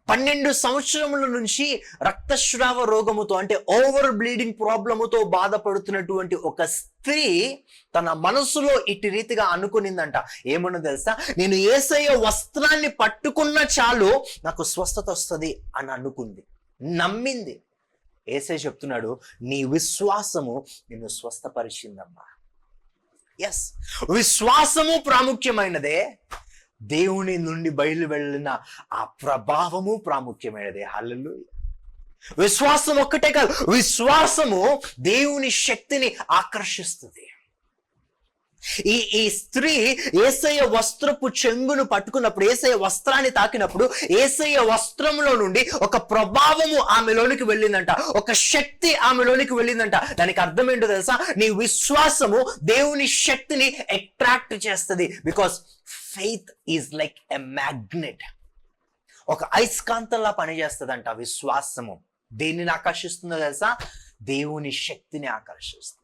12 సంవత్సరముల నుంచి రక్తస్రావ రోగముతో అంటే ఓవర్ బ్లీడింగ్ ప్రాబ్లముతో బాధపడుతున్నటువంటి ఒక స్త్రీ తన మనసులో ఇటు రీతిగా అనుకునిందంట. ఏమన్నా తెలుసా? నేను యేసయ్య వస్త్రాన్ని పట్టుకున్న చాలు నాకు స్వస్థత వస్తుంది అని అనుకుంది, నమ్మింది. యేసయ్య చెప్తున్నాడు, నీ విశ్వాసము నిన్ను స్వస్థపరిచిందమ్మా. ఎస్, విశ్వాసము ప్రాముఖ్యమైనదే, దేవుని నుండి బయలు వెళ్ళిన ఆ ప్రభావము ప్రాముఖ్యమైనదే. హల్లెలూయా. విశ్వాసం ఒక్కటే కాదు, విశ్వాసము దేవుని శక్తిని ఆకర్షిస్తుంది. ఈ స్త్రీ యేసయ్య వస్త్రపు చెంగును పట్టుకున్నప్పుడు, యేసయ్య వస్త్రాన్ని తాకినప్పుడు యేసయ్య వస్త్రంలో నుండి ఒక ప్రభావము ఆమెలోనికి వెళ్ళిందంట, ఒక శక్తి ఆమెలోనికి వెళ్ళిందంట. దానికి అర్థం ఏంటో తెలుసా? నీ విశ్వాసము దేవుని శక్తిని అట్రాక్ట్ చేస్తుంది. Because faith is like a magnet. ఒక అయస్కాంతంలా పనిచేస్తుందంట విశ్వాసము. దేనిని ఆకర్షిస్తుందో తెలుసా? దేవుని శక్తిని ఆకర్షిస్తుంది.